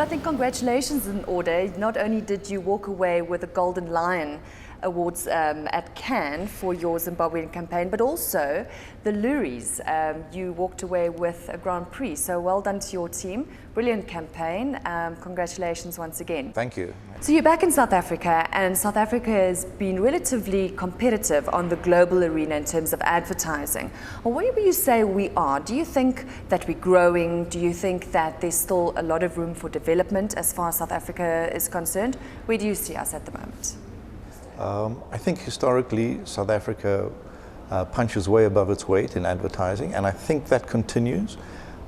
I think congratulations in order. Not only did you walk away with a Golden Lion Awards at Cannes for your Zimbabwean campaign, but also the Luries, you walked away with a Grand Prix. So well done to your team. Brilliant campaign. Congratulations once again. Thank you. So you're back in South Africa, and South Africa has been relatively competitive on the global arena in terms of advertising. Well, where would you say we are? Do you think that we're growing? Do you think that there's still a lot of room for development as far as South Africa is concerned? Where do you see us at the moment? I think historically South Africa punches way above its weight in advertising, and I think that continues.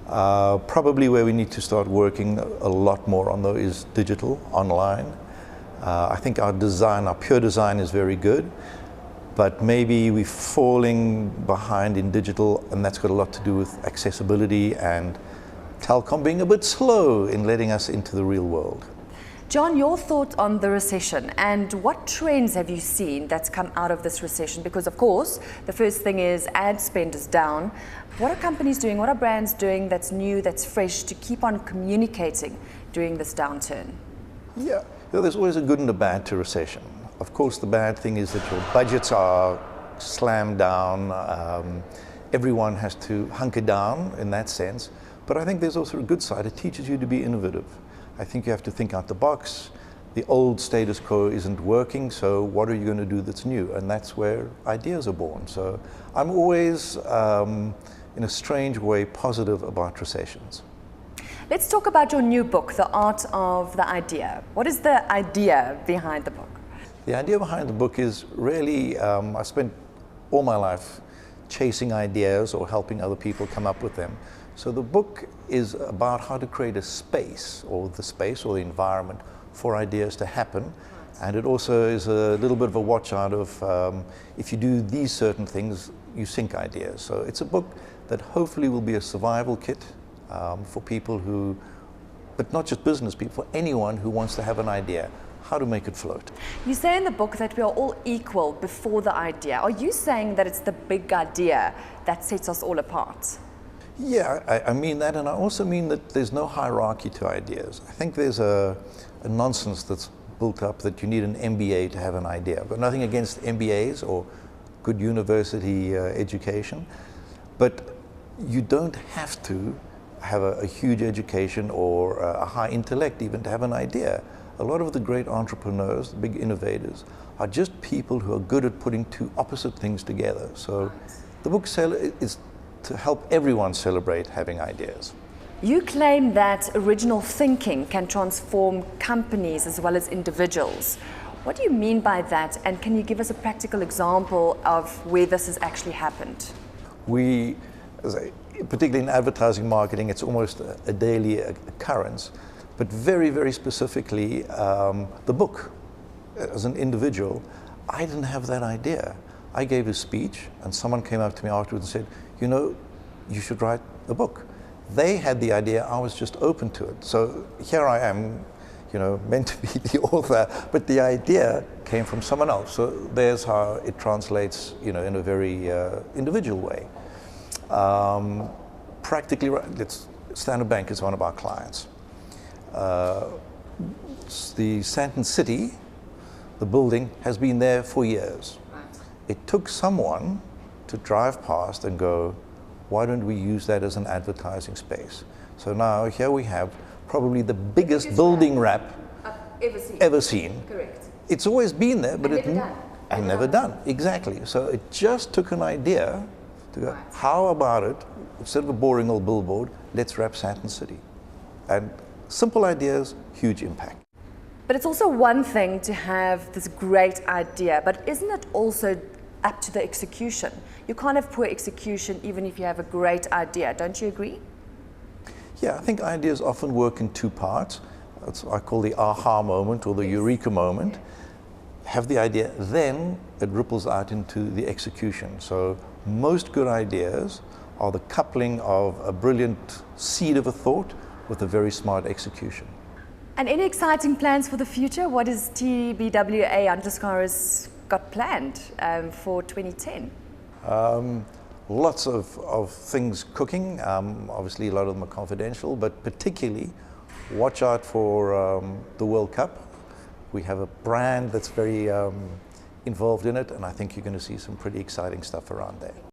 Probably where we need to start working a lot more on though is digital, online. I think our design, our pure design is very good, but maybe we're falling behind in digital, and that's got a lot to do with accessibility and Telkom being a bit slow in letting us into the real world. John, your thoughts on the recession, and what trends have you seen that's come out of this recession? Because of course, the first thing is ad spend is down. What are companies doing, what are brands doing that's new, that's fresh to keep on communicating during this downturn? Yeah, there's always a good and a bad to recession. Of course, the bad thing is that your budgets are slammed down. Everyone has to hunker down in that sense. But I think there's also a good side. It teaches you to be innovative. I think you have to think out the box. The old status quo isn't working, so what are you going to do that's new? And that's where ideas are born. So I'm always, in a strange way, positive about recessions. Let's talk about your new book, The Art of the Idea. What is the idea behind the book? The idea behind the book is really, I spent all my life chasing ideas or helping other people come up with them. So the book is about how to create a space or the environment for ideas to happen. And it also is a little bit of a watch out of if you do these certain things, you sink ideas. So it's a book that hopefully will be a survival kit for people who, but not just business people, for anyone who wants to have an idea, how to make it float. You say in the book that we are all equal before the idea. Are you saying that it's the big idea that sets us all apart? Yeah, I mean that, and I also mean that there's no hierarchy to ideas. I think there's a nonsense that's built up that you need an MBA to have an idea. I've got nothing against MBAs or good university education, but you don't have to have a huge education or a high intellect even to have an idea. A lot of the great entrepreneurs, the big innovators, are just people who are good at putting two opposite things together. So the book is to help everyone celebrate having ideas. You claim that original thinking can transform companies as well as individuals. What do you mean by that, and can you give us a practical example of where this has actually happened? We, particularly in advertising marketing, it's almost a daily occurrence, but very, very specifically, the book, as an individual, I didn't have that idea. I gave a speech and someone came up to me afterwards and said, you know, you should write a book. They had the idea, I was just open to it. So here I am, you know, meant to be the author, but the idea came from someone else. So there's how it translates, you know, in a very individual way. Practically, Standard Bank is one of our clients. The Sandton City, the building, has been there for years. It took someone to drive past and go, why don't we use that as an advertising space? So now here we have probably the biggest building wrap ever seen. Correct. It's always been there, but never done. Exactly. So it just took an idea to go, how about it, instead of a boring old billboard, let's wrap Sandton City. And simple ideas, huge impact. But it's also one thing to have this great idea, but isn't it also up to the execution? You can't have poor execution even if you have a great idea, don't you agree? Yeah, I think ideas often work in two parts. That's what I call the aha moment or the eureka moment. Have the idea, then it ripples out into the execution. So most good ideas are the coupling of a brilliant seed of a thought with a very smart execution. And any exciting plans for the future? What is TBWA _ got planned for 2010? Lots of things cooking. Obviously, a lot of them are confidential, but particularly Watch out for the World Cup. We have a brand that's very involved in it, and I think you're going to see some pretty exciting stuff around there.